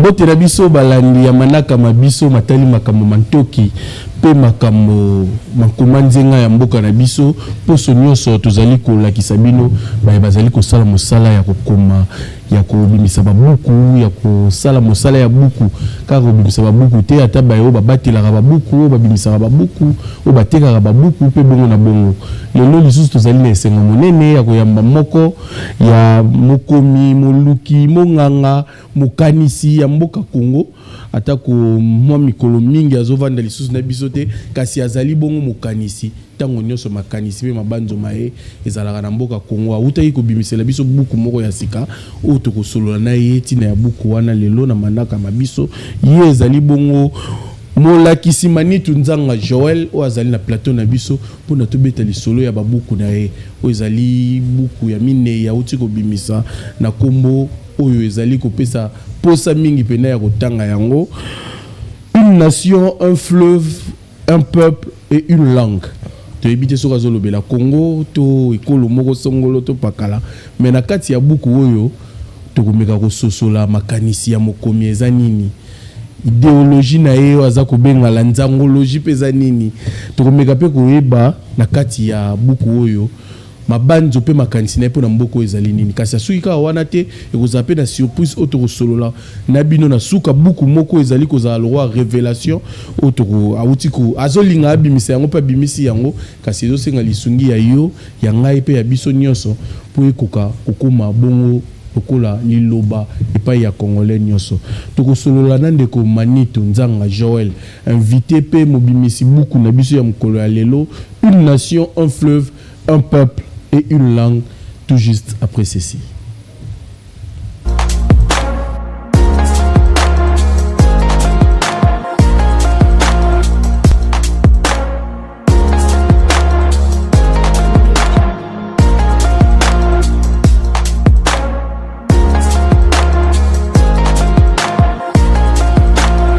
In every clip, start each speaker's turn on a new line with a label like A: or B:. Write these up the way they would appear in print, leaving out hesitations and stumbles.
A: Mbote na biso balandi ya manaka mabiso matali makambo mantoki pe makambo makomanzenga ya mboka na biso poso nyonso tozali kolakisa bino bazali kosala mosala ya kokoma ya kobimisa babuku ya kosala mosala ya buku kaka kobimisa babuku te ata bayo babatelaka babuku babimisa babuku o batekaka babuku pe bongo na bongo lelo lisusu tozali na esengo monene ya koyamba moko ya mokomi moluki monganga mokanisi ya mboka Kongo ata ko mwa mikolo mingi azovanda lisusu na biso te kasi azali bongo mokanisi tango nyonso makanisi pe mabanzo mae ezalaka na mboka Kongo utaki kobimisela biso buku moko ya sika o tokosolola na ye tina ya buku wana lelo na manaka mabiso ye ezali bongo molakisi Manitu Nzanga Joel o azali na plateau na biso pona tobeta lisolo ya babuku na ye o ezali buku ya mine ya uti kobimisa na kombo oyo ezali kopesa posa mingi pena ya kotanga yango une nation, un fleuve, un peuple et une langue. To ebite soka zolobela Congo to ekolo moko songolo to pakala mais na kati ya buku oyo to komeka ko sosola makanisi ya mokomi eza nini idéologie na ye aza kobenga la nzangologie peza nini to komeka pe koyeba na kati ya buku oyo mabanzo pe makanisi na po na mboko ezali nini kasi asuika wana te ekozape na surprise otoko solola na bino na suka buku moko ezali kozala loi révélation otoko autiko azolinga abimisa yango pa bimisi yango kasi ezosenga lisungi ya yo ya ngai pe ya biso nyonso po ekoka kokoma bongo lokola liloba epai ya congolais nyonso tokosolola na ndeko Manitu Nzanga Joel invité pe mobimisi buku na biso ya mokolo ya lelo une nation, un fleuve, un peuple et une langue, tout juste après ceci.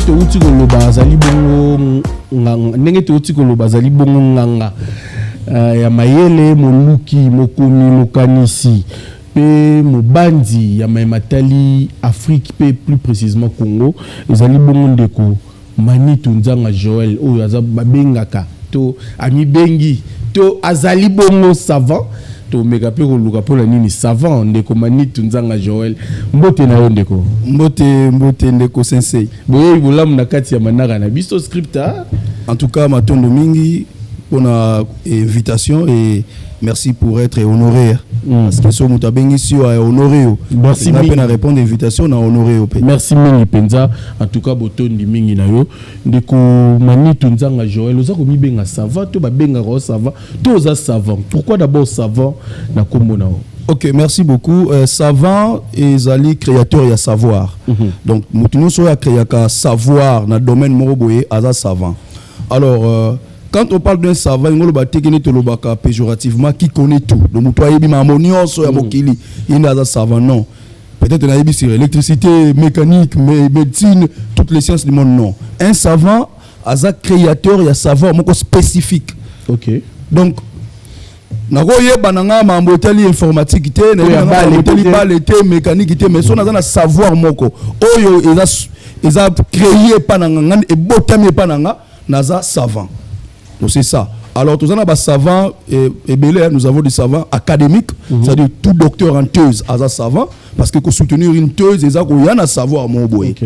A: Teuti koloba azali bongo nganga ndenge teuti koloba azali bongo nganga ya mayele moluki mokomi mokanisi pe mobandi ya matali Afrique pe plus précisément Congo ezali bongo ndeko Manitu Nzanga Joel oyo aza babengaka to ami bengi to azali bongo savant to meka pe koluka pola nini savant ndeko Manitu Nzanga Joel mbote na yo ndeko mbote ndeko sensei boye bolamu na kati ya manaka na biso scripta
B: en tout cas matondo mingi pour la invitation et merci pour être honoré parce que ce muta bengi si honoré
A: merci
B: na peine à répondre à l'invitation na honoré
A: merci mingi penza en tout cas botondi mingi na yo ndeko Manitu Nzanga Joel oza ko mi benga savant to ba benga ko savant to za savant pourquoi d'abord savant na kombo na
B: Ok, merci beaucoup. Savant et Zali créateur ya savoir. Donc mutuno so ya créaka savoir na domaine moroboye aza savant. Alors quand on parle d'un savant, on va péjorativement qui connaît tout. Donc, on a savant, non. Peut-être on a sur l'électricité, mécanique, médecine, toutes les sciences du monde, non. Un savant, un créateur, il y a savoir spécifique.
A: Ok.
B: Donc, informatique, mécanique, mais on a un savoir, ils ont créé et botamé naza savant. Donc c'est ça. Alors tous on a savants et belé, nous avons des savants académiques, c'est-à-dire tout docteur en thèse aza savant parce que pour soutenir une thèse ils ont un savoir mon boy.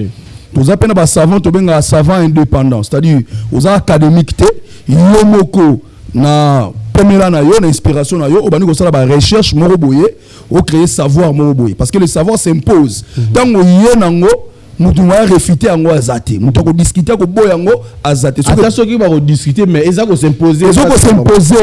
B: Tous appelle ba savant to benga savant indépendant, c'est-à-dire aux académiques té yomoko na première na yo na inspiration na yo au bani ko sala ba recherche mo boye au créer savoir mo boye parce que le savoir s'impose. Tango yenango mutu wa réfuter yango azate mutu ko discuter ko boyango azate
A: attention ki ba ko discuter mais eza ko s'imposer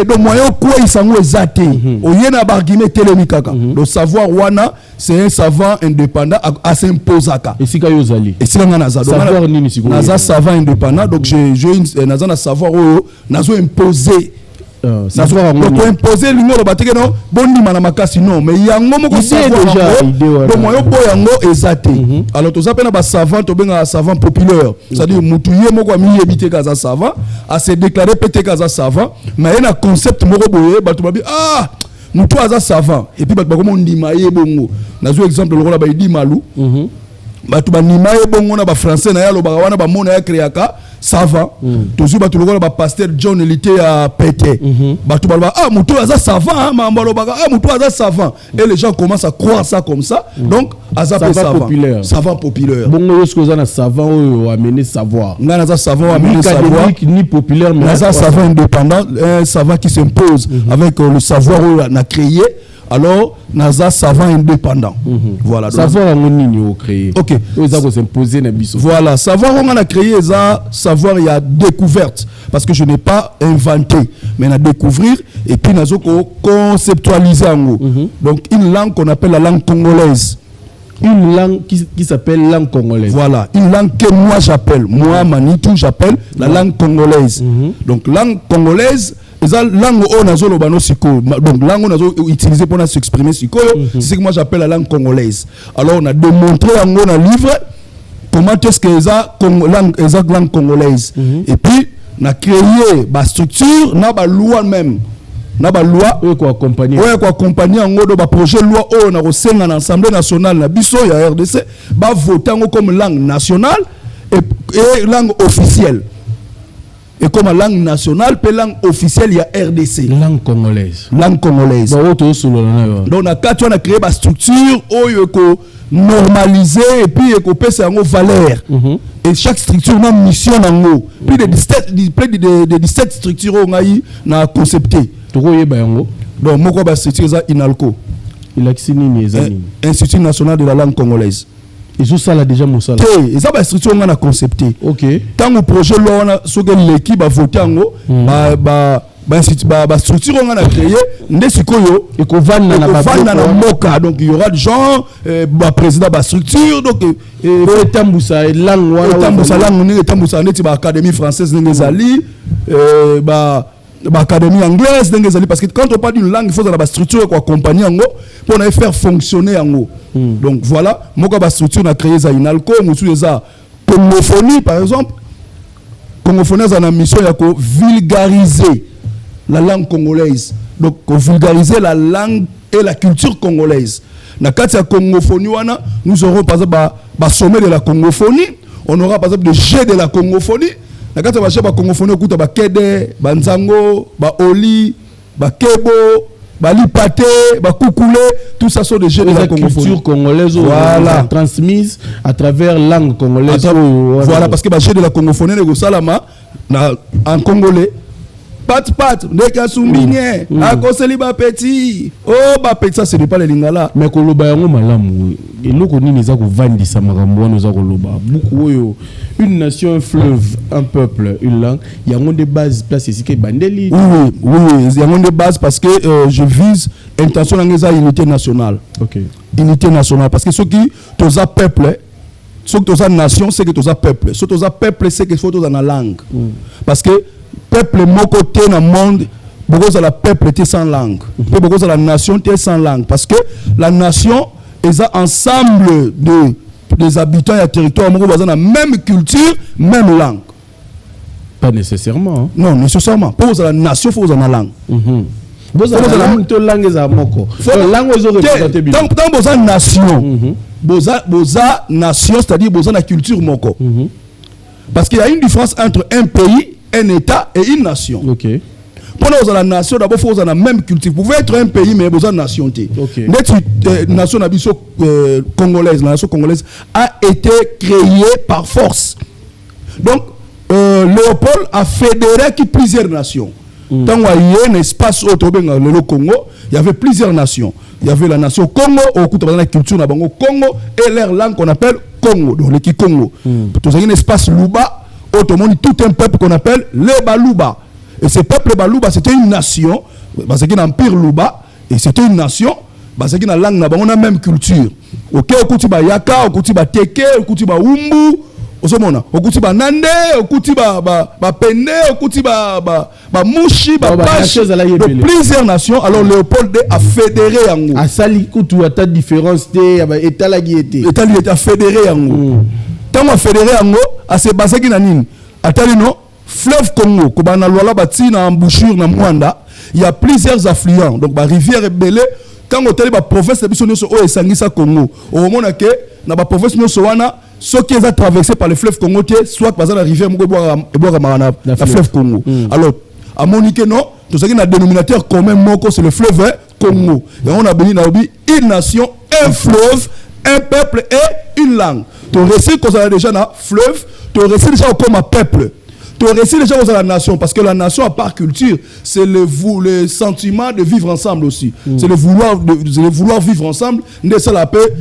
B: donc moyen quoi isango azate oyena barguime telemi kaka le savoir wana c'est un savant indépendant à s'imposaka
A: et sika yo zali
B: et sika ngana za
A: savoir nini siko
B: naza savant indépendant donc je naza na savoir oyo nazo imposer savoir donc imposer l'union le bateke non bondi mana makasi non mais yango moko savoir donc moyo boyango ezate alors to zapena ba savant to benga savant populaire c'est-à-dire mutu ye moko ami yebite kaza savant a se déclarer pété kaza savant mais na concept moko boye batu babi ah mutu aza savant et puis batu bakomo ndima ye bongo nazo exemple le rola ba idi malu batu banima ye bongo na ba français na ya loba wana ba mona ya créaka savant toujours batu lokola ba pasteur John Elité à pété batu ba ah muto aza savant mambo loba ah muto aza savant et les gens commencent à croire ça comme ça donc aza savant populaire
A: bongo yosko za na savant o amener savoir
B: ngana za savant amener savoir
A: ni populaire mais
B: za savant indépendant un savant qui s'impose avec le savoir on a créé. Alors, Naza savant indépendant. Voilà.
A: Savoir on a créé.
B: Ok. Voilà. Savoir on a créé ça. Savoir il y a découverte parce que je n'ai pas inventé, mais on a découvrir et puis Nazo conceptualiser en gros. Donc une langue qu'on appelle la langue congolaise.
A: Une langue qui s'appelle langue congolaise.
B: Voilà, une langue que moi j'appelle, moi Manitou j'appelle la langue congolaise. Donc langue congolaise. La langue on a donc langue on a utilisé pour s'exprimer c'est ce que moi j'appelle la langue congolaise. Alors on a démontré en un livre comment est-ce que la langue congolaise et puis on a créé ma structure na ba loi même na ba loi
A: quoi
B: accompagner en gros ba projet loi on a reçu dans l'Assemblée nationale na biso ya RDC ba voter comme langue nationale et langue officielle. Et comme langue nationale, puis langue officielle, il y a RDC.
A: Langue congolaise.
B: Langue congolaise. Donc, on a créé une structure où il faut normaliser et puis il faut passer en valeur. Et chaque structure a une mission en haut. Puis des 17 structures on a concepté. Donc, moi, je structure INALCO. Institut national de la langue congolaise.
A: Et tout ça là déjà mon salaire.
B: Et ça va structure on a concepté.
A: OK.
B: Quand le projet là on a sur l'équipe va voter en haut structure on a créé ndesikoyo
A: et ko vanda na
B: moka donc il y aura des gens président ba structure donc
A: etambusa langue
B: neti ba académie française ngezali académie anglaise parce que quand on parle d'une langue il faut la structure pour accompagner en haut pour faire fonctionner en haut. Donc voilà, moi la structure on a créé ça INALCO, nous sommes ça congophonie par exemple. Congophonie a une mission de vulgariser la langue congolaise. Donc vulgariser la langue et la culture congolaise. Dans le cas de la congophonie, nous aurons par exemple le sommet de la congophonie, on aura par exemple le jet de la congophonie. Dans le cas de la congophonie, on aura Kede, Nzango, Oli, Kebo, Lipate, Koukoulé, tout ça sont des jeux de la
A: culture congolaise voilà. Transmise à travers la langue congolaise.
B: Voilà, parce que les jeux de la congophonie, en congolais, pat, ndeka sumbinye, akoseli ba petit. Oh, ba petit, ça ce n'est pas les lingala.
A: Mais koloba yango malamu. Et nous connaissons ça ko vandisa makambo nous za koloba. Beaucoup yo une nation, un fleuve, un peuple, une langue, il y a des bases place ici que bandeli.
B: Oui, il y a des bases parce que je vise intention dans unité nationale.
A: OK.
B: Unité nationale parce que ceux qui tous a peuple, ceux qui tous a nation, c'est que tous a peuple. Ceux qui tous a peuple, c'est que faut tous dans la langue. Parce que peuple mon côté dans le monde beaucoup de la peuple était sans langue beaucoup de la nation était sans langue parce que la nation est un ensemble des habitants et territoires beaucoup dans la même culture même langue
A: pas nécessairement
B: non nécessairement pour la nation faut dans la langue
A: vous avez la langue za moko langue aux représenter bien
B: dans boza nation boza nation c'est-à-dire boza la culture moko parce qu'il y a une différence entre un pays un État et une nation.
A: OK.
B: Pour nous, la nation, d'abord, il faut la même culture. Vous pouvez être un pays, mais vous avez une nation.
A: OK.
B: Notre nation congolaise, la nation congolaise a été créée par force. Donc, Léopold a fédéré plusieurs nations. Tant qu'il y a un espace au Congo, il y avait plusieurs nations. Il y avait la nation Congo, au coup de la culture Congo, et leur langue qu'on appelle Congo, donc le Kikongo. Tout un espace Luba. Tout un peuple qu'on appelle les Baluba. Et ce peuple Baluba, c'était une nation, parce qu'il y a un empire Luba, et c'était une nation, parce qu'il y a une langue, on a la même culture. Ok, au Koutiba Yaka, au Koutiba Teke, au Koutiba Umbu, au Koutiba Nande, au Koutiba Pende, au Koutiba Mouchi, Bashi, de plusieurs nations. Alors Léopold a fédéré en nous.
A: À Sali Koutou, à ta différence, État la guété.
B: État a fédéré en nous. Tant qu'on a fédéré en nous, à ces bases qui n'animent. Attendez, non, fleuve Congo, Kobana Lola Bati, na embouchure, na Mwanda, il y a plusieurs affluents. Donc, la rivière est belée, quand on télé ba province de biso nyonso o esangisa Congo au moment que na ba province nyonso wana ceux qui ont traversé par le fleuve Congo soit par la rivière moko boire marana la fleuve Congo. Alors à Monique non, tout ça qui a un dénominateur commun moko c'est le fleuve Congo. Et on a béni naobi une nation, un fleuve, un peuple et une langue. Ton récit qu'on a déjà na fleuve, ton récit déjà comme un peuple. Ton récit déjà aux la nation parce que la nation à part culture, c'est le sentiment de vivre ensemble aussi. C'est le vouloir vivre ensemble, de ça la paix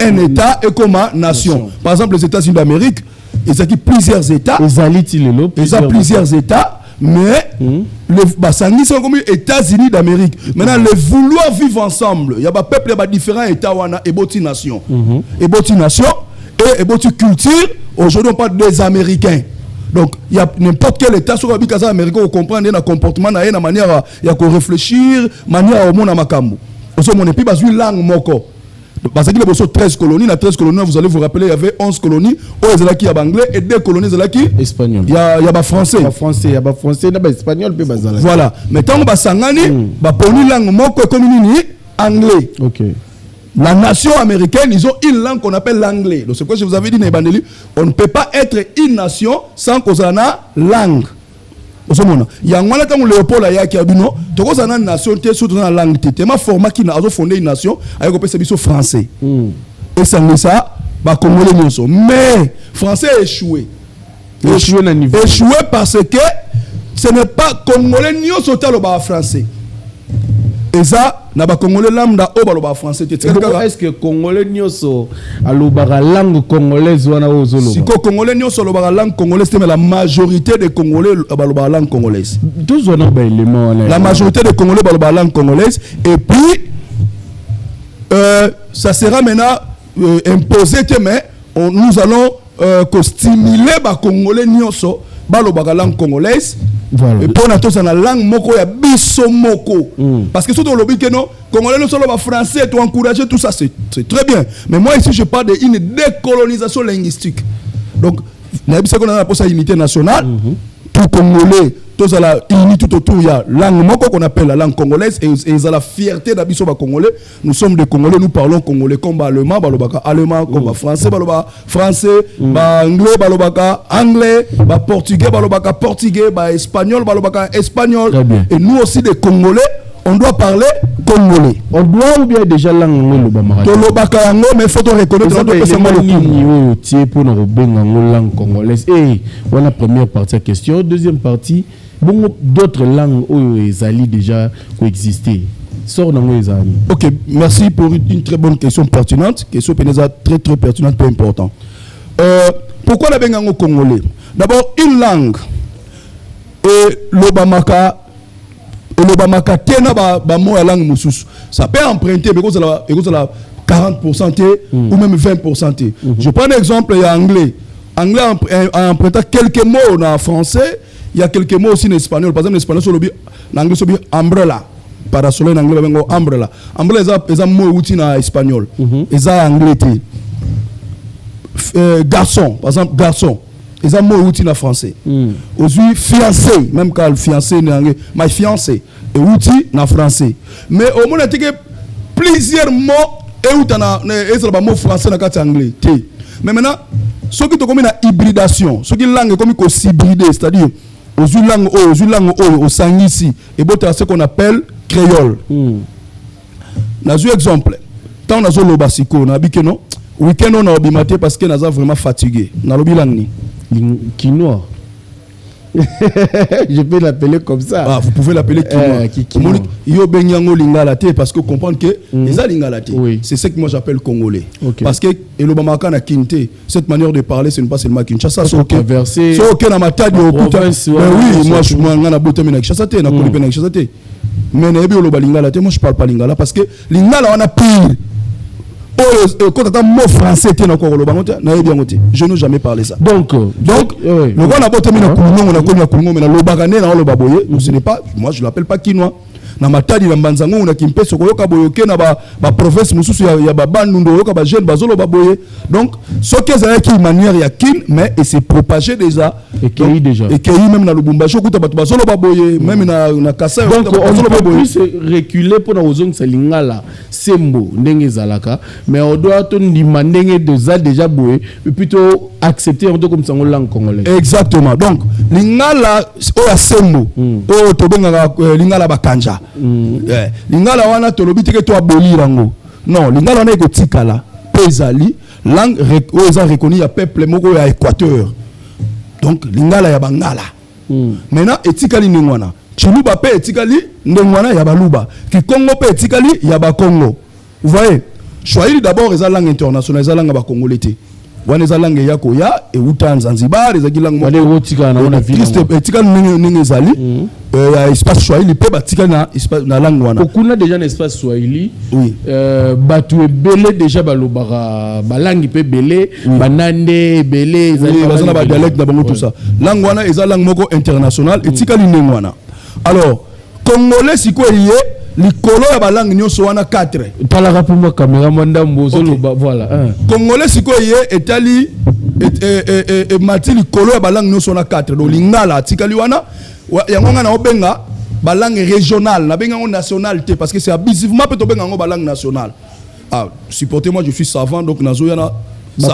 B: un état et comme une nation. Par exemple les États-Unis d'Amérique, ils ont plusieurs états. Ils ont plusieurs états. Mais ça n'y sont comme les États-Unis d'Amérique. Maintenant, le vouloir vivre ensemble, il y a des peuples, il y a différents États et d'autres nations. Et d'autres nations et d'autres cultures. Aujourd'hui, on parle des Américains. Donc, il y a n'importe quel État sur les Américains qui comprend un comportement, une manière à réfléchir, manière au monde à Makambo. Aussi, on n'est plus basé langue moko. Parce qu'il y a 13 colonies, dans 13 colonies, vous allez vous rappeler, il y avait 11 colonies, il y a anglais et 2 colonies, il y a
A: espagnol.
B: Il y a français.
A: Il y a français, il y a français, il y a espagnol, puis
B: voilà. Mais tant que sangani, une langue moko comme anglais.
A: OK.
B: La nation américaine, ils ont une langue qu'on appelle l'anglais. Donc c'est quoi je vous avais dit, Nebandeli, on ne peut pas être une nation sans qu'on ait une langue. Il y a un Léopold Ayaki a dit non, tu as une nation, tu as une langue, tu as un format qui a fondé une nation avec un français. Et ça, Congolais nous mais français a échoué. Échoué parce que ce n'est pas Congolais nous sommes le français. Et ça, na ba Congolais lambda o baloba français.
A: Est-ce que Congolais nyoso alobara langue congolaise wana ozolo?
B: Si Congolais nyoso alobara langue congolaise, mais la majorité des Congolais alobara langue congolaise.
A: Tous on a ba élément.
B: La majorité des Congolais alobara langue congolaise et puis ça sera maintenant imposé mais nous allons stimuler ba Congolais nyoso balobara langue congolaise. Voilà. Et pour nous, la langue moko ya biso moko. Parce que surtout le que non, congolais nous sommes français, tu encourager tout ça, c'est très bien. Mais moi ici je parle d'une décolonisation linguistique. Donc, la biso qu'on a pour sa unité nationale, tout congolais, tout ça la uni tout autour il y a langue moko qu'on appelle la langue congolaise et ils ont la fierté d'habiter ba congolais. Nous sommes des congolais, nous parlons congolais comme allemand, balobaka allemand, comme français, balobaka français, anglais, balobaka anglais, portugais, balobaka portugais, espagnol, balobaka espagnol. Et nous aussi des congolais, on doit parler congolais. On doit ou bien déjà langue le bamara. Tolobaka ngo mais faut reconnaître que c'est moi
A: le tiers pour nous benga langue congolaise. Et voilà première partie de la question, deuxième partie bon, d'autres langues où ils allaient déjà coexister. Sort dans les amis.
B: Ok, merci pour une très bonne question pertinente. Question très très pertinente, peu important. Pourquoi la bengango congolais? D'abord, une langue. Et l'obamaka tena ba mo la langue mususu. Ça peut emprunter parce que la 40% ou même 20%. Je prends un exemple, il y a anglais. Anglais emprunta quelques mots en français. Il y a quelques mots aussi en espagnol. Par exemple, en espagnol, en anglais, c'est umbrella. Parasol en anglais, c'est umbrella. Umbrella, c'est un mot outil en espagnol. C'est en anglais. Garçon, par exemple, garçon. C'est un mot outil en français. Aujourd'hui, fiancé, même quand le fiancé en anglais, my fiancé, est outil en français. Mais au moins, il y a plusieurs mots et outil en mot français en anglais. Mais maintenant, ce qui est comme une hybridation, ce qui est langue comme une hybridée, c'est-à-dire aux langues au sangisi et botta ce qu'on appelle créole. N'a un exemple. Tant on a le basiko, on a dit que non. Week-end on a obimaté parce que nous avons vraiment fatigué. On a l'obi langue
A: quinoa. Je peux l'appeler comme ça.
B: Ah, vous pouvez l'appeler quinoa. Yo benyango lingala te parce que comprendre que les lingala te. C'est ce que moi j'appelle congolais. Parce que elobamaka na kinte, cette manière de parler ce n'est pas seulement Kinshasa, c'est OK. C'est OK na matadi au province. Oui, moi je suis na botemena Kinshasa te na kolipena Kinshasa te. Mais na ebi oloba lingala te, moi je parle pas lingala parce que lingala on a pire. Quand tu as un mot français, je n'ai jamais parlé ça. Donc, le roi n'a pas terminé à Koulon, on a connu à Koulon, mais le Bagané, ce n'est pas, moi je ne l'appelle pas quinoa. na matadi na mbanzango na kimpeso koyoka boyoke na ba province mususu ya babandu ndo yoka ba jeune bazolo baboye. Donc ce que ça qui manière ya kin mais et c'est propagé déjà
A: et qui déjà
B: et qui même na Lubumbashi kuta batu bazolo baboye même na Kasai
A: donc on peut plus reculer pour na ozong salingala sembo ndenge zalaka mais on doit to ndima ndenge déjà boye et plutôt accepter en comme ça langue congolaise. Exactement.
B: Donc lingala o ya sembo o to benga lingala bakanja lingala wana to lobi teke to abolirango non lingala wana ekotikala pezali langue oza reconnu ya peuple moko ya Équateur donc lingala ya bangala maintenant etikali ningwana chiluba pe etikali ndengwana ya baluba kikongo pe etikali ya bakongo. Vous voyez, Swahili d'abord est la langue internationale, est la langue congolaise. Wana eza langue yako ya euta Zanzibar ezaki langue
A: wale wotika na ona vile
B: etika ninge ezali ya espace Swahili pe batika na espace na langue wana
A: okuna déjà na espace Swahili
B: oui
A: batu ebele déjà balobaka balangi pe belé banande ebele
B: ezali bazana ba dialecte na bango tout ça langue wana eza langue moko international etika ninge wana. Alors congolais sikoye likolo ya balangue nyonso wana 4
A: tala rapuma caméra mandambo zolo voilà
B: congolais sikoye etali mati likolo ya balangue nyonso wana 4 donc lingala tikali wana yango nga na obenga balangue régionale na benga ngo nationalité parce que c'est abusivement peut obenga ngo balangue nationale. Ah supportez-moi, je suis savant donc nazo yana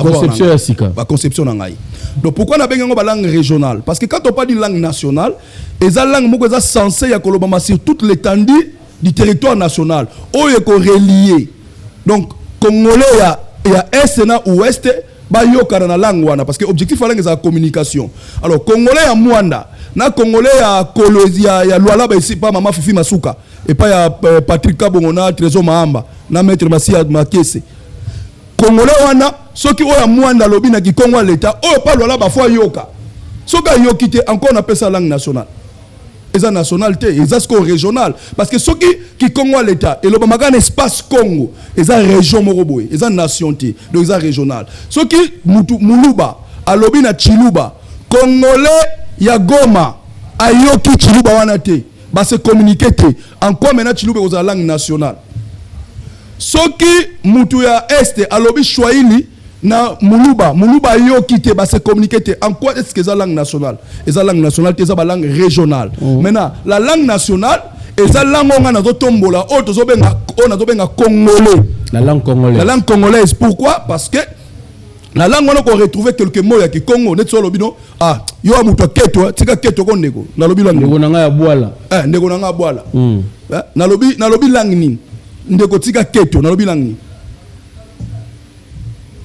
A: conception ya sika
B: ba conception na ngai. Donc pourquoi na benga ngo balangue régionale parce que quand on parle d'une langue nationale eza langue moko eza censé ya kolobama sur toute l'étendue du territoire national où il est relié. Donc congolais il y a est na ouest ba yoka na langue wana parce que objectif la langue c'est la communication. Alors congolais ya Mwanda na congolais ya Kolozi ya Luala ba ici pas maman Fifi Masuka et pas ya Patrick Kabongona Trésor Mahamba na maître Masia Makese. Congolais wana soki oya Mwanda lobi na Kikongo l'état o pas Luala ba fois yoka. Soka yokite encore on appelle ça langue nationale. Eza nationalité, eza sco régional parce que ceux qui Congo l'état et le bamaga espace Congo, eza région moroboy, eza nationalité, donc eza régional. Ceux qui muluba, alobi na Chiluba, congolais ya Goma, ayoki Chiluba wana te, ba se communiquer te. En quoi maintenant Chiluba oza langue nationale. Ceux qui mutu ya est alobi Swahili na muluba yo kité ba se communiquer en quoi est-ce que c'est la langue nationale et la langue nationale c'est la langue régionale. Maintenant la langue nationale et la langue on a tombola o to benga congolais
A: la langue
B: congolaise pourquoi parce que la langue on a retrouvé quelques mots ya ki Congo net so lobino ah yo amuto keto tika keto ko ndeko na lobi langue
A: ndeko nanga ya bwala
B: ndeko nanga bwala na lobi langue ni ndeko tika keto na lobi langue ni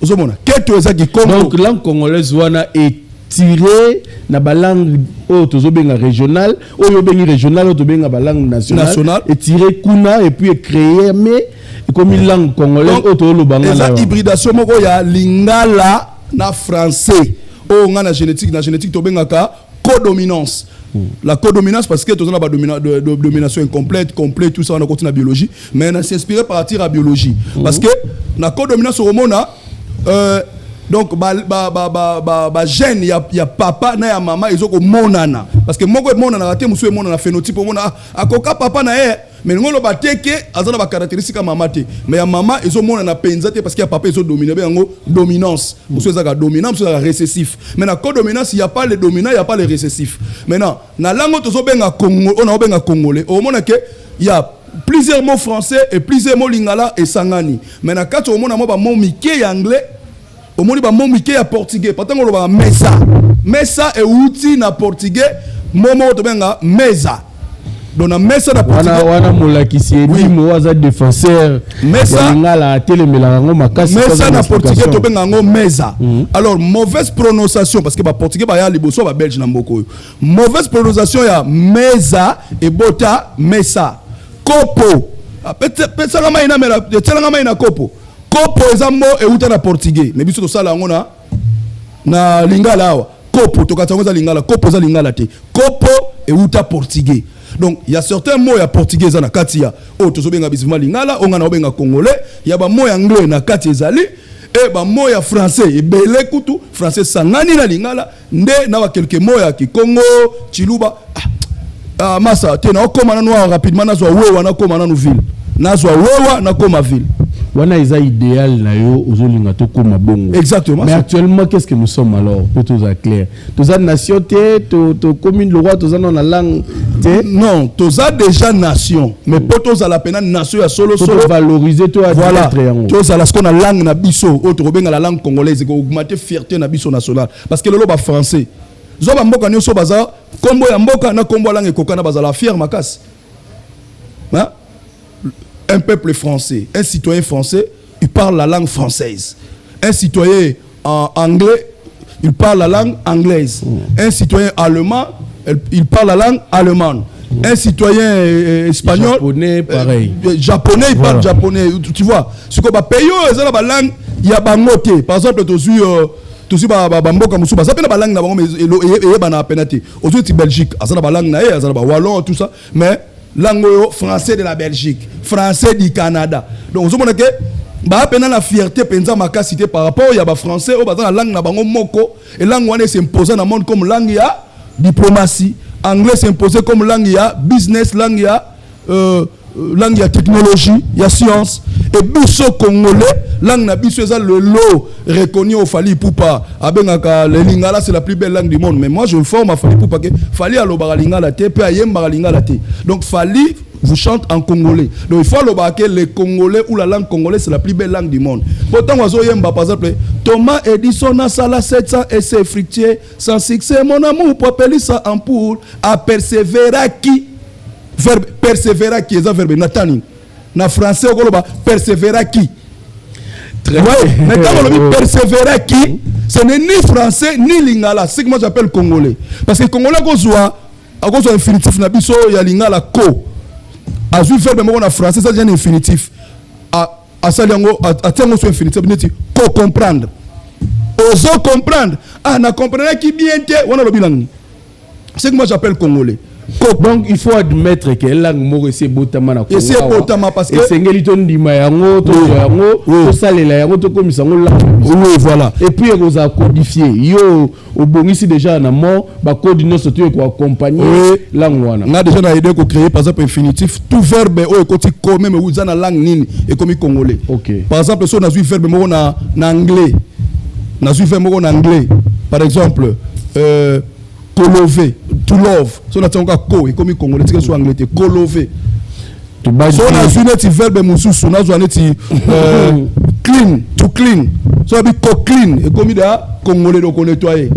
A: donc langue congolaise wana est tirée na balangue otozobenga régionale oyo bengi régionale otobenga balangue nationale et tiré kuna et puis créé mais comme une langue congolaise otolobanga
B: na hybridation moko ya lingala na français o nga na génétique tobenga ka codominance. La codominance parce que tout ça domination incomplète, complète, tout ça on a continué la biologie mais on a s'inspiré par la biologie parce que la codominance au monde donc gène ya papa na ya mama ils ont monana parce que moko monana raté musu monana phénotype mona akoka papa na ye mais ngolo bateke azana ba caractéristique ya mama te mais ya mama ils ont monana penza te parce que ya papa ils ont dominé yango dominance musu za dominant musu za récessif mais na codominance il y a pas le dominant il y a pas le récessif. Maintenant na langue to zo benga Congo on a benga congolais au mona que il y a plusieurs mots français et plusieurs mots lingala et sangani. Maintenant quand on mona ba mot miké anglais au moni ba mot miké ya portugais patango lo ba mesa et outil na portugais momo to benga mesa donc na mesa na portugais
A: wana molakisi edi mo aza défenseur
B: mesa
A: lingala atelemela ngo makasi
B: mesa na portugais to benga ngo mesa. Alors mauvaise prononciation parce que ba portugais ba ya liboso ba belge na mboko mauvaise prononciation ya mesa et bota mesa kopo petsa ngama ina mela petsa ngama ina kopo kopo ezambo euta na portugais mais biso to sala ngona na lingala awa kopo to katango za lingala kopo za lingala te kopo euta portugais. Donc il y a certains mots ya portugais na katia o to zobenga bisima lingala onga na obenga congolais ya ba mots anglais na katia ezali et ba mots ya français ebele kutu français sangani na lingala nde na ba quelques mots ya Kikongo Chiluba massa te na okoma na noir rapidement na zo wewa na koma na no ville na zo wewa na koma ville
A: wana isa idéal na yo ozolinga to koma bongo
B: exactement
A: mais actuellement qu'est-ce que nous sommes alors pour tout ça clair tous en nation to commune le roi tous en la langue
B: non tous a déjà nation mais pour tous à la peine nation ya solo
A: valoriser toi
B: voilà tous à la ce qu'on a langue na biso autre benga la langue congolaise ko augmenter fierté na biso national parce que le loba français zoba mboka nyoso baza kombo ya mboka na kombo langue kokana baza la fière makasi hein. Un peuple français, un citoyen français, il parle la langue française. Un citoyen anglais, il parle la langue anglaise. Un citoyen allemand, il parle la langue allemande. Un citoyen espagnol,
A: japonais, pareil.
B: Japonais, il parle japonais. Tu vois, ce qu'on va payer, c'est la langue, il y a bangoté. Par exemple, tu suis bamboka musuba ça peut la langue na bango mais et bana penati. Aujourd'hui Belgique, ça la langue na ça la wallon tout ça, mais langue français de la Belgique, français du Canada. Donc vous voyez que bah pendant la fierté penza makasité par rapport il y a ba français au bazana langue na bango moko et langue wana s'imposer dans le monde comme langue ya diplomatie, anglais s'imposer comme langue ya business, langue ya technologie, ya science et biso congolais langue na biso ça le lot reconnu au Fali Poupa abengaka le lingala c'est la plus belle langue du monde mais moi je forme à Fali Poupa que Fali aloba lingala te pe ayemba lingala te donc Fali vous chante en congolais donc il faut aloba que le congolais ou la langue congolaise c'est la plus belle langue du monde pourtant oiseau yemba par exemple Thomas Edison a sala 700 essais fructiers sans succès mon amour pour appeler ça en poule a persévérer qui verbe persévérer qui est un verbe natani na français okoloba persévérer qui très bien mais quand on dit persévérer qui ce n'est ni français ni lingala c'est que moi j'appelle congolais parce que congolais kozwa infinitif na biso ya lingala ko azui verbe moko na français ça devient infinitif a saliango a tiango so infinitif neti ko comprendre ozo comprendre na comprendre qui bien te wana lobi langi c'est que moi j'appelle congolais.
A: Donc il faut admettre que la langue c'est botama na
B: Congo. C'est botama parce que
A: sengeli to ndima yango to yango to salela yango to komisa ngo la.
B: Oui voilà.
A: Et puis on a codifié yo obongisi déjà na mot ba code no soto ko accompagner langue wana.
B: On a déjà na idée ko créer par exemple infinitif tout verbe o ekoti ko même uza na langue nini et comme congolais.
A: OK.
B: Par exemple so na zui verbe mo na anglais. Na zui verbe mo na anglais. Par exemple to love, to love. So na tonga ko et comme congolais c'est que soit anglais ko love.
A: To ba
B: so na zui neti verbe mususu na zo neti clean, to clean. So bi ko clean et comme da congolais do ko nettoyer.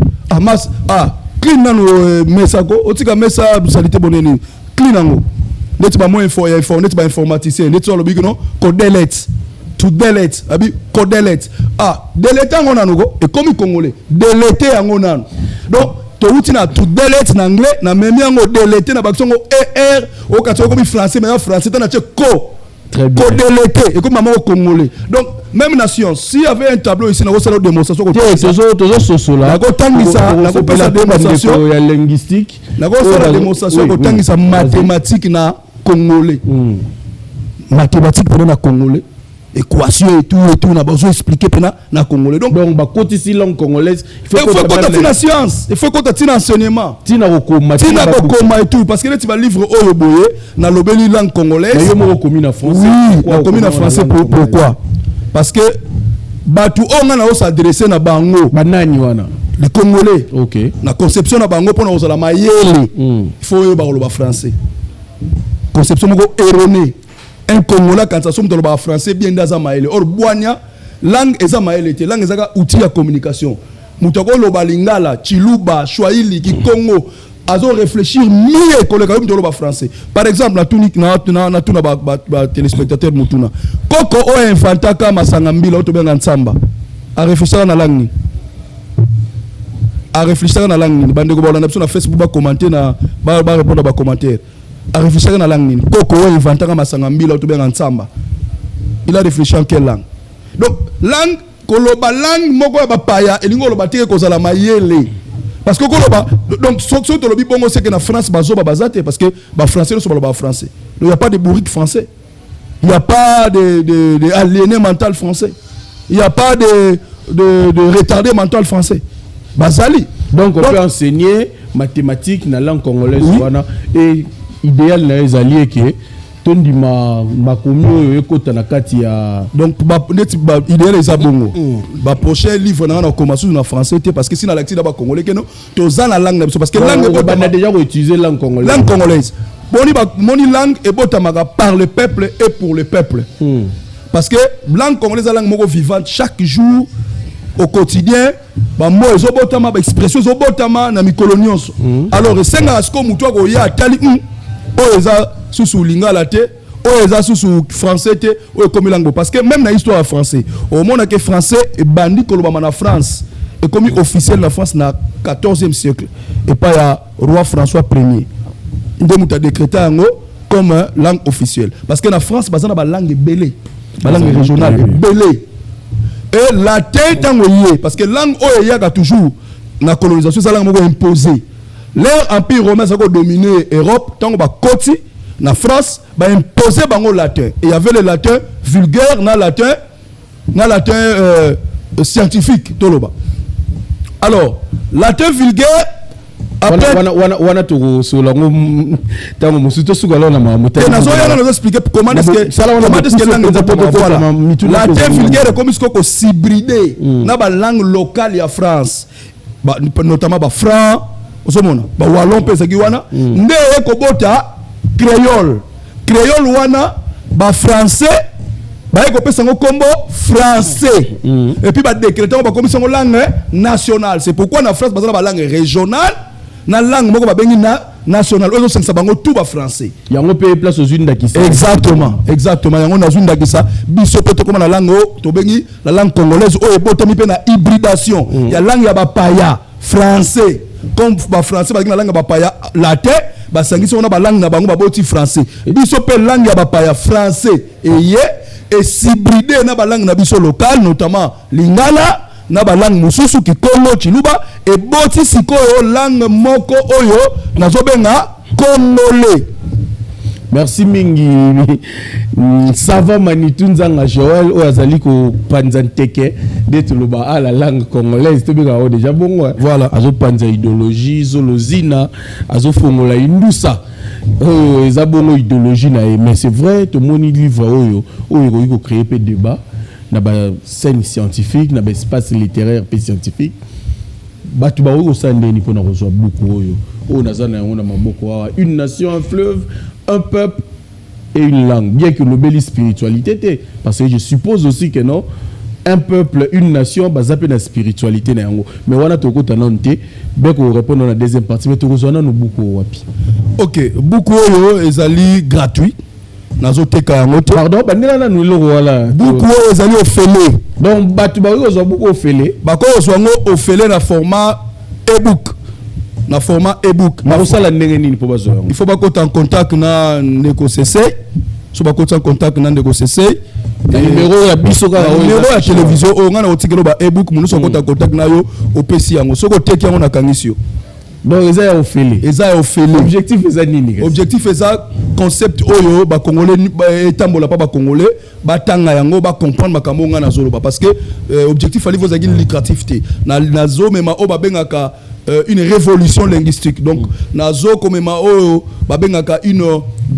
B: Clean nano mesako otika mesa salité boneni. Clean ango. Neti ba mo info neti ba informaticien neti so lo bi no ko delete. To delete abi ko delete. Delete ango nano go et comme congolais. Delete ango nano. Donc to delete en anglais na même yango delete na baksongo au katso comme français mais en français t'as nache ko delete et comme maman au congolais donc même nation s'il y avait un tableau ici na ko sala démonstration ko
A: tozo sosola
B: na ko tangisa na ko pesa démonstration
A: ya linguistique
B: na ko sala démonstration ko tangisa mathématique na congolais mathématique pour na congolais équation et tout n'a pas besoin expliquer na congolais donc
A: ba côté si langue congolaise
B: il faut qu'on t'attire la science il faut qu'on t'attire l'enseignement
A: tina kokoma
B: et tout parce que là tu vas livre oyo boye na lobeli langue congolaise
A: mais yo mo commune en français
B: oui na commune en français pourquoi parce que batu onga na s'adresser na bango
A: banani wana
B: les congolais
A: OK
B: na conception na bango pour na osala mayele il faut yo ba loba français conception moko erronée. Un Congolais quand ça sommes dans le français bien dans maël or boania langue eza maël était langue eza outil de communication mutako loba lingala chiluba swahili kikongo azo réfléchir mieux que le gars dans le français par exemple la tunique na tuna ba téléspectateur mutuna koko o inventa kama sangambila o to benga nsamba a réfléchir na langue bande ko ba na Facebook ba commenter na ba répondre ba commentaire a réfléchi à la langue koko inventé à masanga mbila to benga nsamba il a réfléchi en quelle langue donc langue koloba langue moko ba paya elingo loba tike ko zala mayele parce que koloba donc so to lobi bongo c'est que na France bazo ba bazate parce que ba français no so ba français donc il y a pas de bourrique français il y a pas de aliéné mental français il y a pas de retardé mental français bazali
A: donc on peut enseigner mathématiques na langue congolaise wana et idéal na ezali que tondi ma commune ekota na kati ya
B: donc idéal eza bongo ba prochain livre na commencer na français parce que si na l'accès ba congolais que non toza na langue parce que langue
A: on a déjà utilisé langue
B: congolaise moni langue et botamaka par le peuple et pour le peuple parce que langue congolaise langue moko vivante chaque jour au quotidien ba mo ezobotama ba expression ezobotama na mikolo nyonso alors esenga asko mutu akoya atali o eza sous lingala te o eza sous français te o comme langue parce que même na histoire français au monde que français et bandi kolobama na France et comme officiel na France na 14e siècle et pas ya roi François Ier ndemu ta décrété ngo comme langue officielle parce que na France bazana ba langue belé ba langue régionale belé et latin tango yé parce que langue o yaka toujours na colonisation ça langue moko imposée leur empire romain ça ko dominer Europe tango ba koti na France ba imposer bango latin et il y avait le latin vulgaire na latin scientifique toloba alors latin vulgaire après
A: wana to so lango tango musuto sugalo na mamuta
B: et nazo yana nous expliquer comment est-ce que langue voilà latin vulgaire comme ce ko hybrider na ba langue locale ya France notamment ba franc osomona ba wallon pesa ki wana nde ko bota créole wana ba français ba ko pesa ngo kombo français et puis ba décréter ba comme ngo langue nationale c'est pourquoi na France ba la langue régionale na langue moko ba bengi na nationale ozo sengsa bango tout ba français
A: yango pe place aux unes d'akisa
B: exactement yango na zune d'akisa biso pe to comme na langue to bengi la langue congolaise o ebotami pe na hybridation ya langue ya ba paya français comme ba français ba la langue ba paya latin ba sangisi on a ba langue na bango ba boti français biso pe langue ya ba paya français et hybrider na ba langue na biso local notamment lingala na ba langue mususu ki Congo chiluba et boti sikoyo langue moko oyo nazobenga congolais.
A: Merci mingi Sava Manitunzanga Joël o azali ko panzanteke de tuluba la langue congolaise to bega o déjà bon
B: voilà
A: azo panza idéologie zolozina azo fongola indusa eza bongo idéologie na mais c'est vrai to moni livre oyo ko créer pe débat na ba scène scientifique na ba espace littéraire pe scientifique batu ba oyo sandeni pona reçoit beaucoup oyo nazana yango na maboko wa une nation un fleuve un peuple et une langue bien que le belle spiritualité parce que je suppose aussi que non un peuple une nation basé na spiritualité na yango mais wana toko tanonte bien ko répondre na deuxième partie mais toko zona no beaucoup wapi
B: OK beaucoup oyo ezali gratuit nazoteka yango te
A: pardon bandela na nulo wala
B: beaucoup ezali ofele
A: donc batu ba oyo zo beaucoup ofele
B: bako ozwango ofele na format e-book na format e-book
A: na usala ndenge nini po bazo yango
B: il faut bakota en contact na Ndeko Sese so bakota en contact na Ndeko Sese
A: numéro ya biso ka
B: numéro ya télévision o ngana otikelo ba e-book munu so kota contact na yo opesi yango soko teki yango na kangisio
A: donc eza ya ofele objectif eza nini
B: objectif eza concept oyo ba congolais etambola pa ba congolais ba tanga yango ba comprendre makambo ngana zoloba parce que objectif ali vous agin lucratif te na zo mema o ba bengaka une révolution linguistique donc nazo komema o ba bengaka une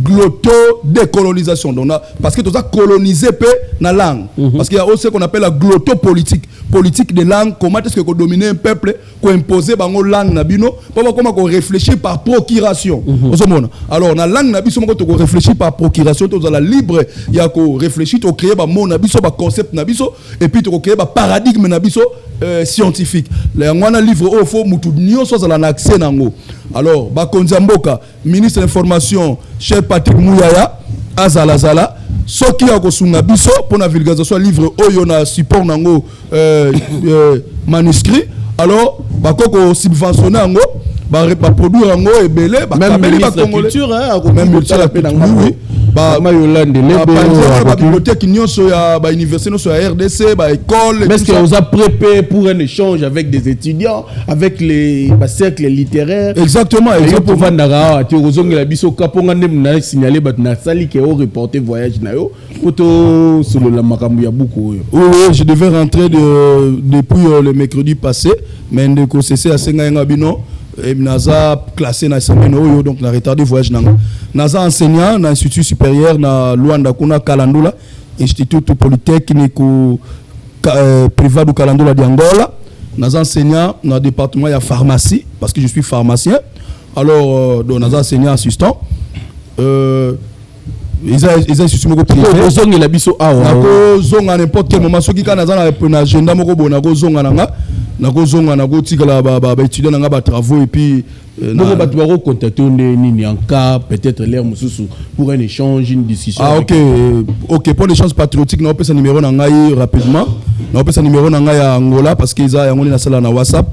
B: glotto-décolonisation donc parce que tout ça coloniser peu na langue parce qu'il y a aussi ce qu'on appelle la glotto-politique politique de langue comment est-ce que qu'on dominer un peuple qu'on imposer bango langue na bino pas comment qu'on réfléchir par procuration alors na langue na biso qu'on réfléchir par procuration tout la libre il y a qu'on réfléchir to créer ba mot na biso ba concept na biso et puis to créer ba paradigme na biso scientifique les ngwana livre au fond mutu nyonso za na accès nango alors ba konzamboka ministre de l'information cher Patrick Mouyaya azala soki ya kosunga biso pour la vulgarisation livre oyo na support nango manuscrit alors bakoko subventionner nango ba produire nango ebele ba
A: même la culture
B: même ministre la culture
A: ba mayolande
B: ba bibliothèque nyonso ya ba université nyonso ya RDC ba école
A: mais est-ce que vous a préparé pour un échange avec des étudiants avec les cercles littéraires
B: exactement
A: pour vandara tu ozongela biso kaponga ndem na signaler bat na sali ke o reporter voyage na yo poto solo la makambu ya buku
B: oui je devais rentrer depuis le mercredi passé mais Ndeko Sese a senga ngabino naza classé na semaine oyo donc na retardé voyage nanga naza enseignant na institut supérieur na Luanda kuna Kalandula institut polytechnique privé du Kalandula d'Angola naza enseignant na département ya pharmacie parce que je suis pharmacien alors donc naza enseignant assistant ils institut moko privé
A: ozongi la biso awa
B: nako zonga n'importe quel moment soki kana naza na agenda moko bona ko zonga nanga nako zonga nako tikala ba étudiant nanga ba travaux et puis
A: donc ba tu vas contacter nini en cas peut-être l'air mususu pour un échange une discussion
B: OK pour l'échange patriotique na opesa numéro na ngai rapidement na opesa numéro na ngai ya Angola parce que ils ont na sala na WhatsApp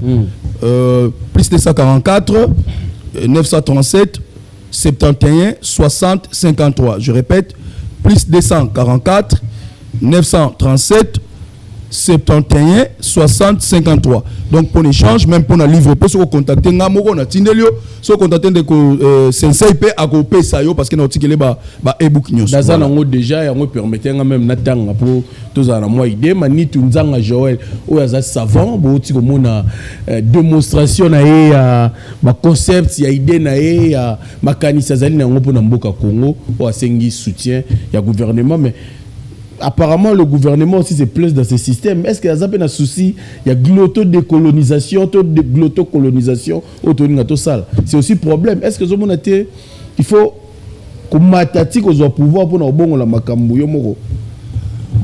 B: plus 244 937 71 60 53 je répète plus 244 937 71 60 53 donc pour l'échange même pour la livre peut se contacter ngamoko na tindelio so contacter de ko sensei pe akope sayo parce que na otikele ba ebook news
A: daza nango déjà yango permettre même na tanga pour tozana moi idée mani tunzanga Joël o yaza savant bo tiko mona démonstration na ya ba concept ya idée na ya makanisa zali nango pour na mboka Congo o asengi soutien ya gouvernement mais apparemment le gouvernement aussi se place dans ce système. Est-ce qu'il y a un souci? Il y a glotto-décolonisation, glotto-colonisation autour de ça. C'est aussi problème. Est-ce que il faut que matatique au pouvoir pour nous bon la makambu yomoro?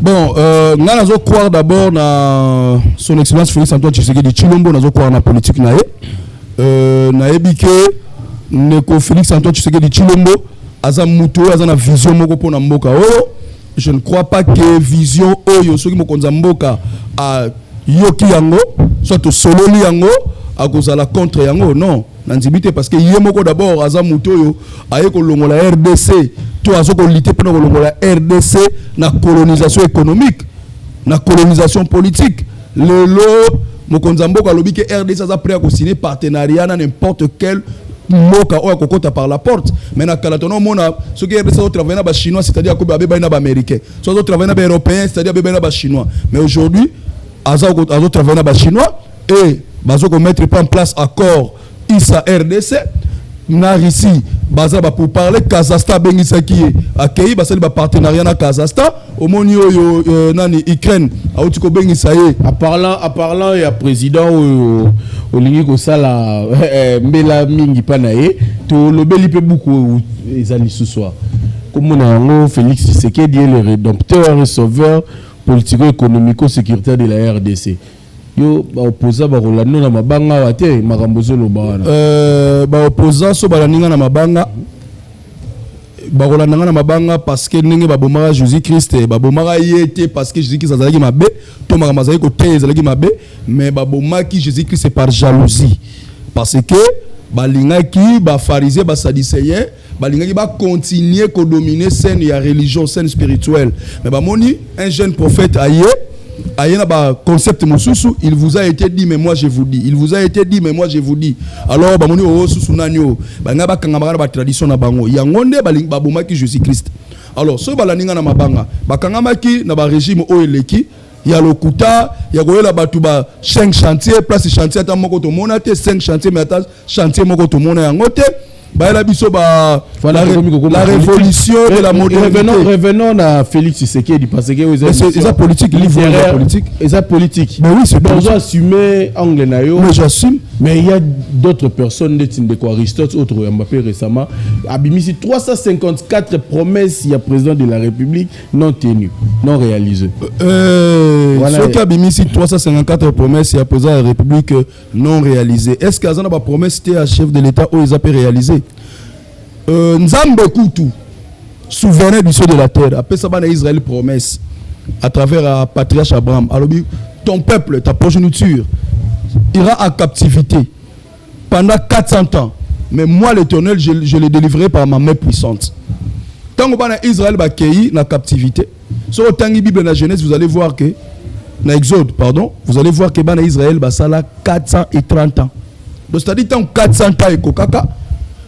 B: Bon, nous allons croire d'abord dans son excellence Félix Antoine Tshisekedi Tshilombo, nous allons croire dans la politique nae. Naebi que neko Félix Antoine Tshisekedi Tshilombo aza muto aza na vision moko pour na mboka oyo. Je ne crois pas que vision oyo soki mokonza mboka a yoki yango soit sololi yango a kozala contre yango non nanzibite parce que yemoko d'abord aza muto yo aye ko longola RDC to azoko lutter pour longola RDC na colonisation économique na colonisation politique lelo mokonza mboka lobi que RDC aza prêt à signer partenariat na n'importe quel moka oya kokota par la porte mais na kalatono mona ce qui est travailler na ba chinois c'est-à-dire ko ba na ba américain so zo travailler na ba européen c'est-à-dire ba na ba chinois mais aujourd'hui azo travailler na ba chinois et bazo ko mettre pas en place accord ISA RDC na Russie baza ba pour parler Kazakhstan bengisa ki accueilli ba sali ba partenariat na Kazakhstan au moni oyo nani Ukraine auti ko bengisa ye
A: en parlant ya président olingi ko sala mbela mingi panaye to lobeli pe beaucoup ezali ce soir comme on a Félix Tshisekedi le rédempteur et sauveur politico-économico-sécuritaire de la RDC. Yo ba opposa ba rolando na mabanga wate makambo zolo bana
B: ba opposa so ba ninga na mabanga ba rolanda na mabanga parce que ndenge ba bomara Jésus Christ ba bomara yete parce que Jésus Christ azalaki mabe to makambo azalaki ko te azalaki mabe mais ba bomaki Jésus Christ par jalousie parce que ba lingaki ba pharisien ba sadducéen ba lingaki ba continuer ko dominer scène ya religion scène spirituelle mais ba moni un jeune prophète aye ayena ba concept mususu il vous a été dit mais moi je vous dis il vous a été dit mais moi je vous dis alors ba moni o susu nanyo ba ngaba kangama ba tradition na bango yangonde ba ling ba bomaki Jésus Christ alors so ba laninga na mabanga ba kangamaki na ba régime o eleki ya lokuta ya koyela batu ba 5 chantiers place chantier ta moko to mona te 5 chantiers mais ata chantier moko to mona yango te ba la biso ba la révolution de la modernité.
A: Revenons à Félix Tshisekedi parce que
B: c'est ça politique livre politique
A: et ça politique.
B: Mais oui, c'est
A: bon on assumer angle nayo.
B: Mais j'assume.
A: Mais il y a d'autres personnes de quoi Aristote autre Mbappé récemment abimisi 354 promesses il y a président de la République non tenues, non réalisées.
B: Voilà. Ce qui abimisi 354 promesses il y a président de la République non réalisées. Est-ce qu'il y a une promesse à chef de l'État où ils ont pu réaliser? Nzambe Koutou, souverain du ciel de la terre, après ça, Israël promesse à travers le patriarche Abraham. Alors, ton peuple, ta progéniture, ira en captivité pendant 400 ans. Mais moi, l'Éternel, je les délivrerai par ma main puissante. Tant que Israël va accueillir la captivité, sur le temps de la Bible, dans la Genèse, vous allez voir que, dans l'Exode, pardon, vous allez voir que Israël va s'ala 430 ans. Donc, c'est-à-dire, tant 400 ans, et Kokaka,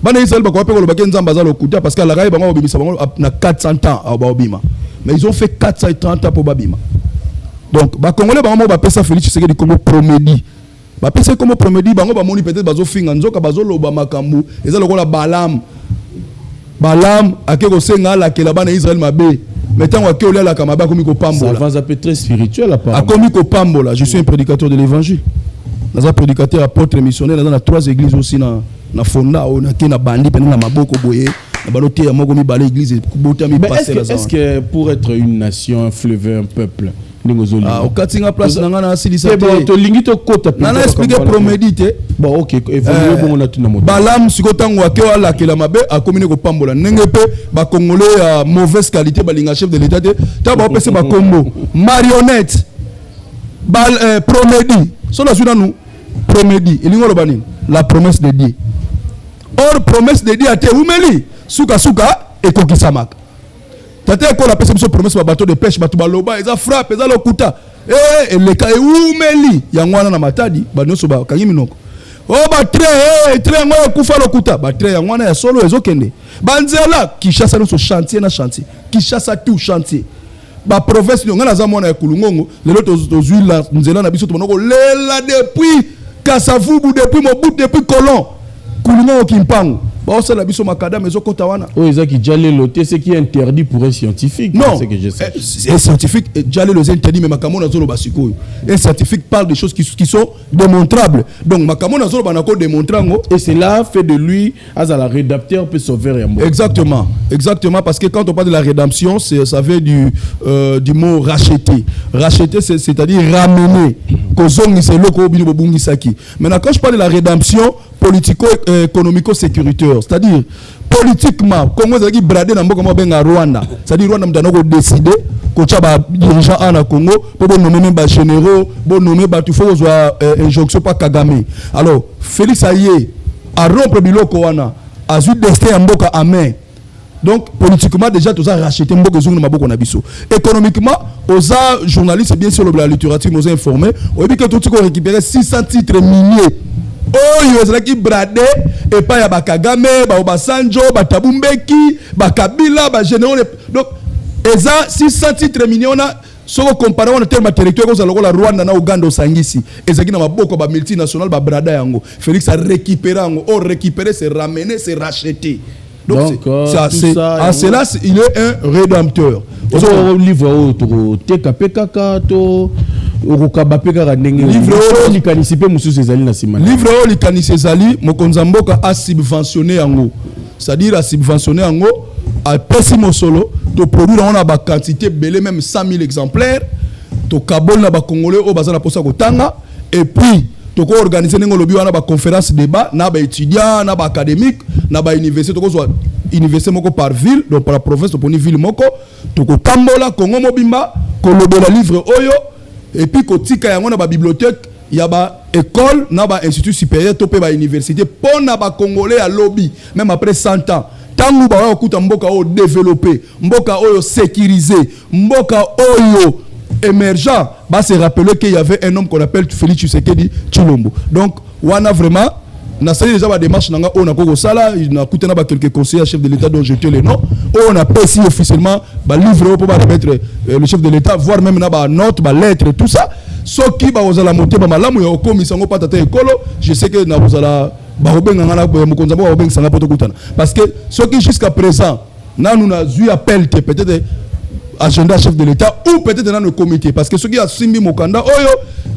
B: bana Israël ba ko pe ko ba kenza mbaza lokuta parce que la raï bango bimisa bango na 400 ans ba obima mais ils ont fait 430 ans pour babima donc ba congolais bango ba pesa Félix Tshisekedi comme promédie ba pese comme promedi bango ba moni peut-être bazo finga nzoka bazo loba makambu eza lokola Balaam akeko senga la ke la bana Israël mabe mettant wa ke olia la kamaba komi ko pambola
A: ça va un peu très spirituel apparemment
B: akomi ko pambola je suis un prédicateur de l'évangile dans un prédicateur apôtre missionnaire dans 3 églises aussi na fonda on a ke na bandi pendant na maboko boye na baloté ya moko mi balé église botami passer là.
A: Est-ce que pour être une nation, un fleuve, un peuple
B: au katinga place nanga na silisa
A: te bon to lingi to kota
B: na expliquer promédité
A: bon OK évoluer bon on a tout na mot
B: Balaam sikotango ake wala ke la mabe akomine ko pambola nenge pe ba congolais ya mauvaise qualité balinga chef de l'état te ta ba pese ba combo marionnette promédie so na zuna nous promédie elingo lo bani la promesse de Dieu or promesse de Dieu ate umeli suka et kokisamaka tate ko la pese biso promesse ba bateau de pêche batu baloba eza frappe eza lokuta le ka umeli yangwana na matadi ba nyoso ba kangi minoko ba très ngo kufa lokuta ba très yangwana ya solo ezokende banzela Kinshasa no so chantier na chantier Kinshasa tout chantier ba province ngo na za mona ya kulungongo lelo to zuila nzela na biso to monoko lela depuis Kasavubu depuis Mobutu depuis Colon kulungongo Kimpangu c'est la biso makadam ezokota wana
A: ezaki jale loté ce qui est interdit pour un scientifique
B: non
A: c'est que je sais
B: un scientifique jale les interdit mais makamona zolo basikoyo un scientifique parle des choses qui sont démontrables donc makamona zolo banako démontrango
A: et cela fait de lui la rédacteur peut sauver un
B: exactement parce que quand on parle de la rédemption ça vient du mot racheter c'est-à-dire ramener kozongi c'est loko bino bobungisaki maintenant quand je parle de la rédemption politico-économico-sécuritaire. C'est-à-dire, politiquement, Congo est bradé dans le Rwanda. C'est-à-dire, Rwanda a décidé que les dirigeants en Congo pour nommer des généraux, pour nommer des injonction par Kagame. Alors, Félix Aye a rompre biloko wana, a eu destin en boka à main. Donc, politiquement, déjà, tout ça racheté Mboka Zungu Maboko Nabiso. Économiquement, aux journalistes, bien sûr, la littérature nous a informé, on a dit que tout le monde a récupéré 600 titres miniers. Oyo ezalaki brade epa ya bakagame baobasanjo batabumbeki bakabila bagénéraux donc eza 600 titres millions soko comparé on terme territoire ko zaloko la Rwanda na Uganda osangisi ezaki na maboko ba multinational ba brada yango Félix a récupéré yango récupérer c'est ramener c'est racheter donc c'est en cela il est un rédempteur
A: au livre autour TKPKK to livre
B: likanisi ezali mokonza mboka a subventionné yango c'est-à-dire a subventionné yango a pesi mosolo to produire on a ba quantité belé même 100 000 exemplaires to kabol na ba congolais au bazana posa kotanga et puis to ko organiser ngo lobi wana ba conférence débat na ba étudiants na ba académique na ba université to ko soit université moko par ville donc par la province to poni ville moko to ko tambola Congo mobimba ko lobela livre oyo et puis kotika yango na ba bibliothèque ya ba école na ba institut supérieur to pe ba université pona ba congolais à lobby même après 100 ans tangu ba okuta mboka o développer mboka oyo sécurisé mboka oyo émergent ba se rappeler qu'il y avait un homme qu'on appelle Félix Tshisekedi Tshilombo donc wana vraiment na sali déjà ba démarche nanga on a koko sala na kutana ba quelques conseillers chef de l'état dont je te les noms on a passé officiellement ba livre pour ba remettre le chef de l'état voire même na ba note ba lettre tout ça soki ba ozala monter ba malamu ya okomisa ngo patata ekolo je sais que na ozala ba obenga ngana mokonza ba obenga sanga poto kutana parce que soki jusqu'à présent na nous na eu appel peut-être agenda chef de l'état ou peut-être dans le comité parce que ceux qui a simbi mokanda oyo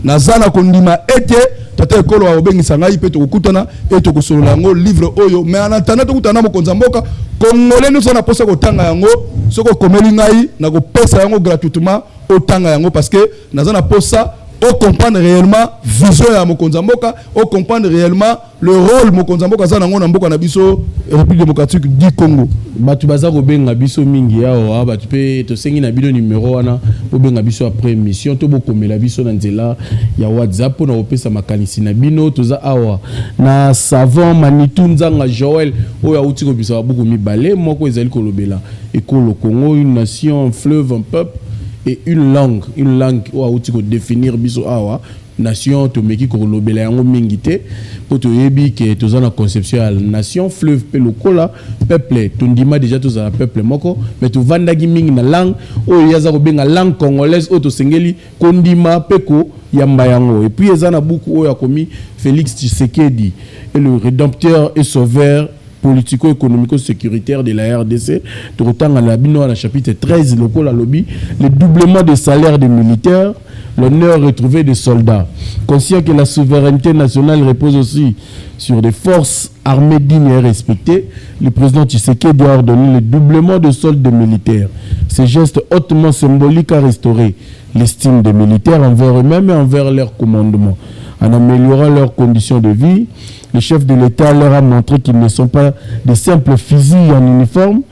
B: nazana kondima ete tata ekolo wa obengisa ngai pe to kutana et to kosolola yango livre oyo mais en attendant to kutana mokonza mboka congolais nous on a posa kotanga yango soko komeli ngai na ko pesa yango gratuitement otanga yango parce que nazana posa au comprendre réellement vision ya mokonza mboka au comprendre réellement le rôle mokonza mboka za nango na mboka na biso République démocratique du Congo
A: batu baza ko benga biso mingi yawa batu pe to sengi na bino numéro wana po benga biso après émission to bokomela biso na nzela ya WhatsApp na opesa makanisi na bino toza awa na savant Manitou Nzanga Joël oyo auti ko biso buku mibale moko ezali ko lobela ekolo Congo une nation un fleuve un peuple et une langue où outil définir biso awa nation tomeki ko lobela yango mingité pour to yebi que tous en conception à la nation fleuve pe lokola peuple tondima déjà tous à peuple moko mais to vandagi mingi na langue o yaza ko benga langue congolaise o to sengeli kondima peko yamba yango et puis ezana beaucoup o ya komi Félix Tshisekedi et le rédempteur et sauveur politico-économico-sécuritaire de la RDC. Tout autant à la bino à la chapitre 13, le lobby, le doublement des salaires des militaires, l'honneur retrouvé des soldats. Conscient que la souveraineté nationale repose aussi sur des forces armées dignes et respectées, le président Tshisekedi a ordonné le doublement de soldes des militaires. Ce geste hautement symbolique a restauré l'estime des militaires envers eux-mêmes et envers leur commandement. En améliorant leurs conditions de vie, le chef de l'État leur a montré qu'ils ne sont pas de simples fusils en uniforme,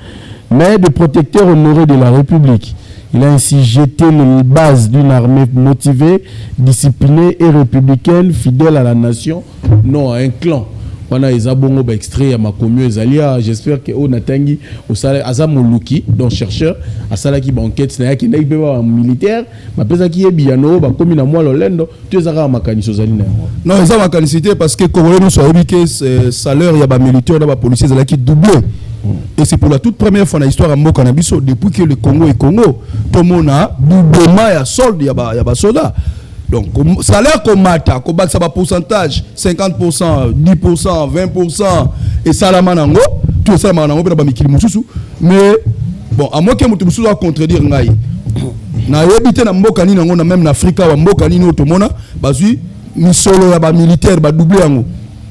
A: mais des protecteurs honorés de la République. Il a ainsi jeté les bases d'une armée motivée, disciplinée et républicaine, fidèle à la nation, non à un clan. On a exabongo ba extrait à ma commune Zalia. J'espère que on atangi au salaire azamoluki donc chercheur à salaki ba enquête na yaki na ipewa militaire ma pesa ki ebiano ba komi na moi lolendo tu ezaka makaniso zali na
B: non eza makanisité parce que congolais nous soit que salaire ya ba militaire na ba policier zalaki doublé. Et c'est pour la toute première fois dans l'histoire à Mboka Nabiso depuis que le Congo est Congo tout le monde a doublement ya solde ya ba soldats. Donc, salaire comme mata, comme ça va pourcentage, 50%, 10%, 20%, et salamanango, tout ça salamanango, mais bon, à moins que je va contredire ngai. Na yebite na mboka ni nango na même en Afrique wa mboka ni no tomona, bazui misolo ya ba militaire ba doubler yango.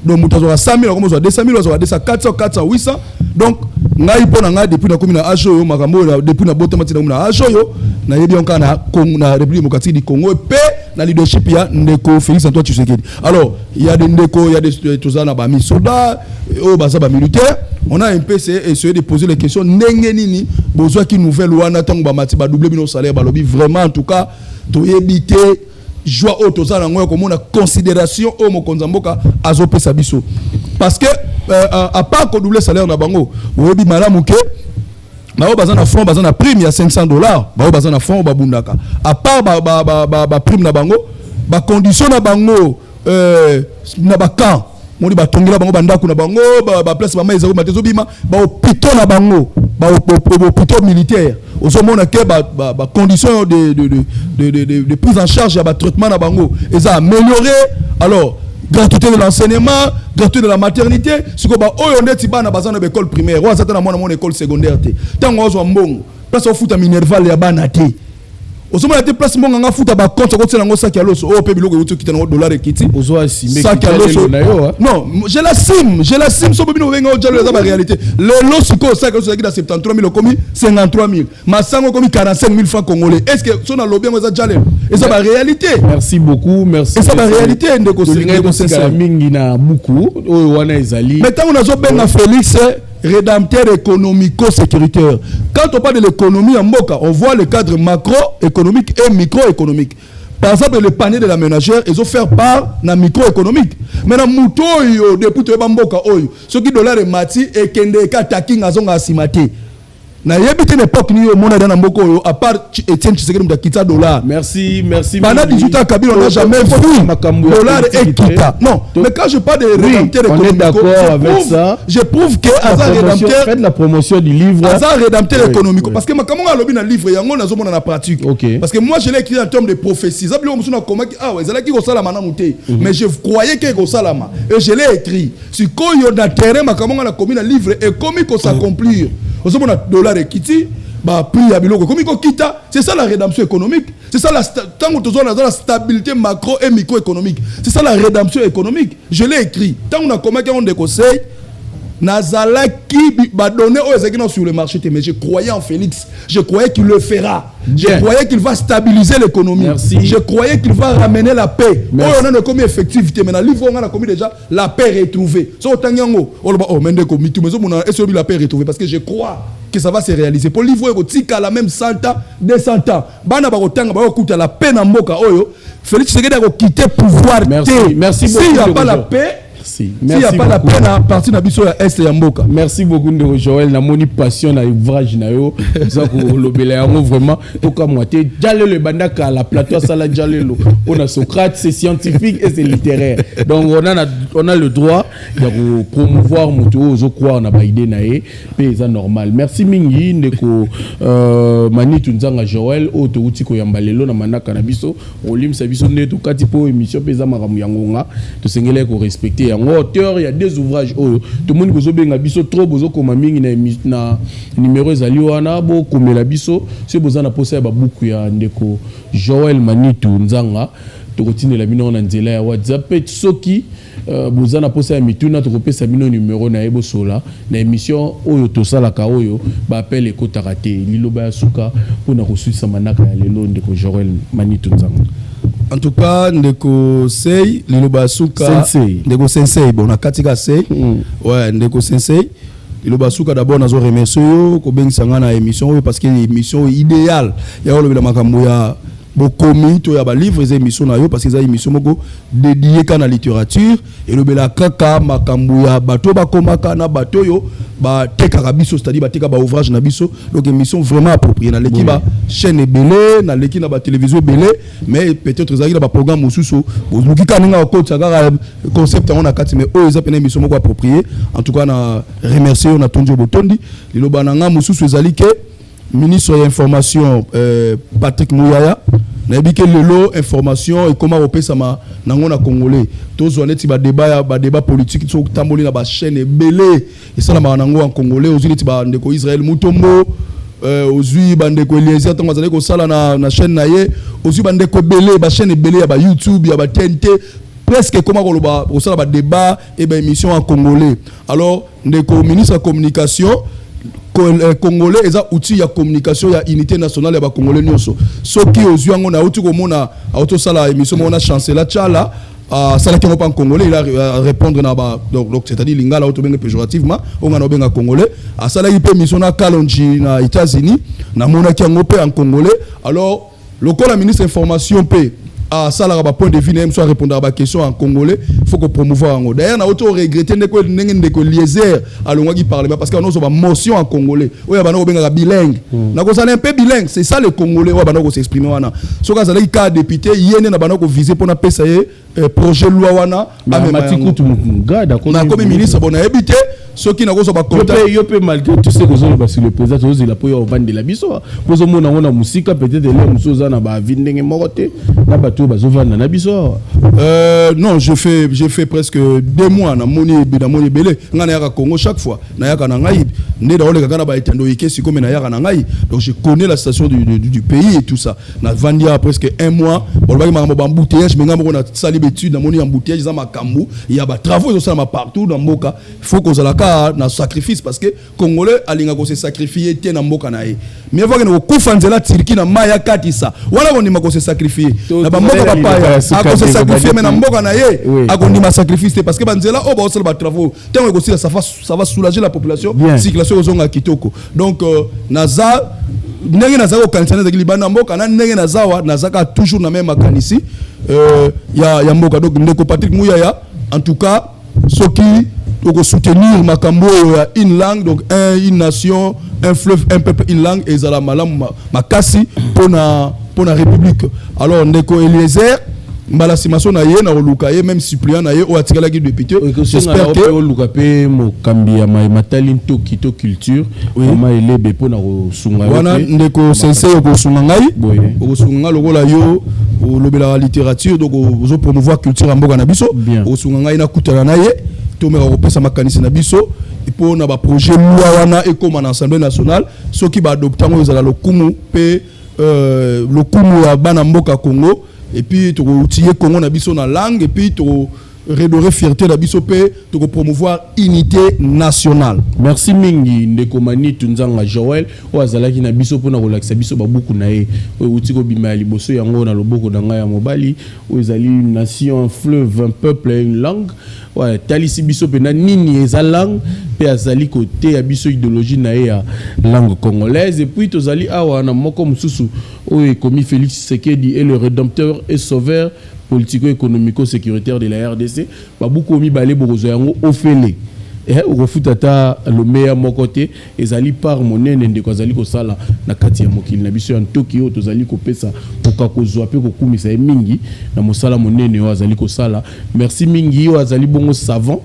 B: Donc mutazo wa 100 000 comme ça 200 000 ça 200 400 400 800. Donc ngai pona ngai depuis na komina ajo yo makambo depuis na botama tina na ajo yo na yebi onka na Congo na République démocratique du Congo pe na leadership ya ndeko Félix Antoine Tshisekedi. Alors il y a des ndeko, il y a des tozana ba mi soldats au baza ba militaire. On a un peu essayé de poser les questions ndenge nini besoin qui nouvelle wana tango ba mati ba doubler bino salaire ba lobby vraiment en tout cas to yebite joie autosana ngoya comme on a considération au mokonzamboka azope sabiso parce que à part qu'on double salaire na bango oyebi malamu ke bao bazana front bazana prime ya $500 bao bazana front ba bundaka à part ba prime na bango ba condition na bango na ba camp moni ba tongela bango bandako na bango ba place ba maïza ba tezobima ba hôpital na bango ba hôpital militaire osomona ke ba condition de prise en charge ya ba traitement na bango eza amélioré. Alors gratuité de l'enseignement, gratuité de la maternité, ce que ba oyo ndeti bana bazana ba école primaire, wa zatana mwana mon école secondaire te. Tango ozo mbongo, place au foot à Minerval ya bana te. Osoma ya te place mbongo nga foot ba compte ko tsela ngo saki ya loso, o pe biloko yoto kitana $1 ekiti. Ozo asime saki ya loso na yo. Non, je l'assume so bino venga o jalo za ba réalité. Le loso ko saki loso ki da 73 000 komi 53 000. Masango komi 45 000 francs congolais. Est-ce que so na lobby ngo za jale? Et ça va réalité.
A: Merci beaucoup, merci.
B: Et ça va réalité ndeko
A: c'est mingi na beaucoup o wana ezali.
B: Maintenant on a zo benga Félix rédempteur économico-sécuritaire. Quand on parle de l'économie en Mboka, on voit le cadre macroéconomique et microéconomique. Par exemple, le panier de la ménagère, ils ont fait part dans microéconomique. Maintenant, mouto yo depuis que Mboka oyo, ce qui dollar est mati et kende ka taking azonga asimate. Na yebite l'époque ni yo mona dans Mboka oyo à part Etienne Tshisekedi mtakita $.
A: Merci.
B: Pendant 18 ans Kabila on n'a jamais vu dollar et kita. Non, mais quand je parle de rédempteur économique, on est d'accord avec ça. Je prouve que Azar rédempteur
A: faites la promotion du livre.
B: Azar rédempteur économique parce que comment on lobby dans livre yango na zomona na pratique. Parce que moi je l'ai écrit en termes de prophétie. Ça bilo musuna comment ah ouais, zala ki ko sala mana muté. Mais je croyais que ko sala ma et je l'ai écrit. Si ko yo na terrain comment on a commis dans livre et comment ko s'accomplir. Osomona dollar et kiti ba prix ya biloko comme ko kita, c'est ça la rédemption économique. C'est ça la tant que on a la stabilité macro et microéconomique. C'est ça la rédemption économique. Je l'ai écrit. Tant on a comment on des conseils Nazalaki ba donner aux équipes sur le marché, mais je croyais en Félix. Je croyais qu'il le fera. Je croyais qu'il va stabiliser l'économie. Je croyais qu'il va ramener la paix. On a commis effectivité, mais dans le livre on a commis déjà la paix retrouvée. So tanyango, oh mende ko mitu mais on a essayé la paix retrouvée parce que je crois que ça va se réaliser. Pour le livre on tika la même 100 ans, 200 ans. Bana ba kotanga ba kuta la paix na mboka oyo. Félix Tshisekedi a quitté pouvoir.
A: Merci beaucoup.
B: S'il n'y a pas la paix,
A: Merci.
B: S'il n'y a pas la peine à partir de la Est et Mboka.
A: Merci beaucoup de Joël. Na moni passion na ouvrage na yo. Ça ko lobela yango vraiment toka moitié diale le bandaka la plateau sala dialelo. On a Socrate, c'est scientifique et c'est littéraire. Donc on a le droit de promouvoir mutu ozo croire na ba idée na e pe ça normal. Merci mingi ndeko mani tunzanga Joël o to uti ko yambalelo na manaka na biso. Olim sa biso nde to kati po émission pe za maramu yangonga. To sengele ko respecter yango auteur il y a des ouvrages tout le monde bozo benga biso trop bozo koma mingi na numéro ezali wana bo komela biso se boza na posa ba buku ya ndeko Joël Manitu Nzanga to kotinela bino na nzela ya WhatsApp pe soki boza na posa ya mituna to kopesa bino numéro na ebo sola na émission oyo to sala ka oyo ba appel ekotaka te liloba ya suka pona kosuisa manaka ya lelo ndeko Joël Manitu Nzanga.
B: En tout cas, ndeko Sei, liloba suka, ndeko Sensei, bon, na katika Sei, ouais, ndeko Sensei, liloba suka d'abord nazo remercier yo, ko bengi sanga na émission parce que l'émission idéale, ya lo bila makambo ya bokomi to ya ba livre les émissions na yo parce que za émission moko dédiée kana littérature et le bela kaka makambo ya bato ba komaka na bato yo ba teka biso c'est-à-dire ba teka ba ouvrage na biso donc émission vraiment appropriée na l'équipe ba chaîne belé na l'équipe na ba télévision belé mais peut-être za ba programme mususu bozuki kaninga ko tsaka concept on a kati mais o eza pena émission moko appropriée en tout cas na remercier on a tonjo botondi liloba nanga mususu ezali ke ministre de l'information Patrick Mouyaya na ebike lelo information et comment opé sama nangona congolais tous honnêtes ba débat politique to tamboli na ba chaîne belé et ça na nango en congolais aux unis ba ndeko Israël Mutombo ozui bandeko Eliezer tonga zali ko sala na chaîne na ye ozui bandeko belé ba chaîne belé ya ba YouTube ya ba TNT presque comment ko ba ko sala ba débat et ba émission en congolais alors ndeko ministre de la communication congolais eza outil ya communication ya unité nationale ya ba congolais nyonso soki ozuango na outil ko mona auto sala émission mona chancelier Tchala sala ki pas en congolais il a répondre na ba donc c'est-à-dire lingala auto benga péjorativement on na benga congolais a sala yi pe mission na Kalonji na États-Unis na mona ki ngo pe en congolais alors le corps la ministre information pe à ça là point de vue même soit répondre à ma question en congolais faut que promouvoir en d'ailleurs na auto regretter ndeko ndeko Eliezer alongwa qui parle parce que on a une motion en congolais oya bana ko benga bilingue na ko ça un peu bilingue c'est ça le congolais oya bana ko s'exprimer wana so ka zala ka député yene na bana ko viser pour na pesa projet loi wana
A: Matikutu Mukunga d'accord
B: na comme ministre bon na habité ceux qui na ko so ba
A: contact yo pe malgré tout ce que zo ba sur le président zo la poyo vendre la biso pozo mona ngona musika peut-être les musoza na ba vindenge morote na bato bazovana na biso
B: non j'ai fait presque 2 mois na moni belé ngana yaka Congo chaque fois na yaka na ngai né dans le kana ba etendo ikesi comme na yaka na ngai donc je connais la situation du pays et tout ça na vandia presque 1 mois bon ba ma embouteillage mais ngamo na sali étude na moni embouteillage za makambu il y a ba travaux ça ma partout dans mboka il faut qu'on zalaka na sacrifice parce que congolais alinga ko se sacrifier te na mboka na ye mais va que no kufanzela tiriki na maya katisa wala ko ndima ko se sacrifier na ba mboka papa ako se sacrifier mais na mboka na ye ako ndima sacrifice parce que banzela o ba osala ba travaux tant ko sila ça va soulager la population circulation ozonga kitoko donc naza ndenge naza ko kanisana de libana mboka na ndenge nazawa nazaka toujours na même makanisi ya mboka donc ndeko Patrick Mouyaya en tout cas ce qui pour soutenir makambo ya une langue donc une nation un fleuve un peuple une langue et zala malam makasi pour la république alors ndeko Eliezer mbala simaso na ye na oluka ye même suppléant na ye o atikala ki député
A: j'espère que oluka pe mo kambi ya matali to culture ma elebe po na sunga
B: wana ndeko sensei ko sunga ngai ko sunga lokola yo o lobela littérature donc ozo promouvoir culture mboka na biso o sunga ngai na kutana na ye to me ko pesa makanisi na biso et pour na ba projet loi wana et comme en assemblée nationale ceux qui ba adopter ngo ezala lokumu pe lokumu ya bana mboka Congo et puis to outiller Congo na biso na langue et puis to redorer fierté na biso pe to promouvoir unité nationale.
A: Merci mingi ndeko Manitu Nzanga Joël o azalaki na biso pona ko lakisa biso ba buku na ye o utiko bima liboso yango na loboko na ngai ya mobali o ezali une nation un fleuve un peuple une langue ouais talisi biso pena nini eza langue pe azali côté ya biso idéologie na ya langue congolaise et puis tozali awa na moko mususu oyo komi Félix Tshisekedi est le rédempteur et sauveur politico-économico-sécuritaire de la RDC babuko mi balé bozo yango ofele au refutata le meilleur mon côté ezali par monene ndeko azali ko sala na kati ya mokili na biso ya Tokyo tozali ko pesa poka kozwa pe ko kumisa mingi na mosala monene o azali ko sala merci mingi o azali bongo savant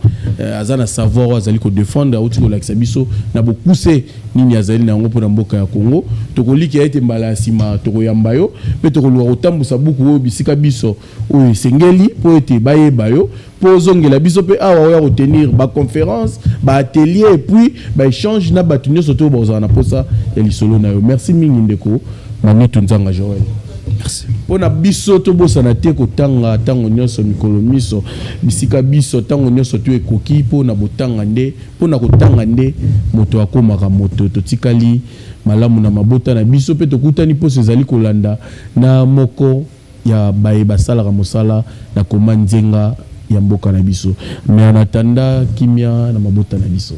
A: azana savoir o azali ko défendre auti ko lakisa biso na bo pousser nini azali na ngo pona mboka ya Congo tokoliki ete mbala sima toko yamba yo pe tokolwa kotambusa buku o bisika biso o sengeli po ete baye bayo po zongela biso pe awa ya retenir ba conférence ba atelier et puis ba échange na batunyo soto bozana posa ya lisolo na yo merci mingi ndeko Manitou Nzanga Joël merci pona biso to bosana te ko tanga tango nyonso mikolo miso bisika biso tango nyonso to ekoki pona botanga nde pona kotanga nde moto akomaka moto to tikali malamu na mabota na biso pe to kutani poso ezali kolanda na moko ya baye basala mosala na komanzenga ya mboka na biso mais en attendant kimia na mabota na biso.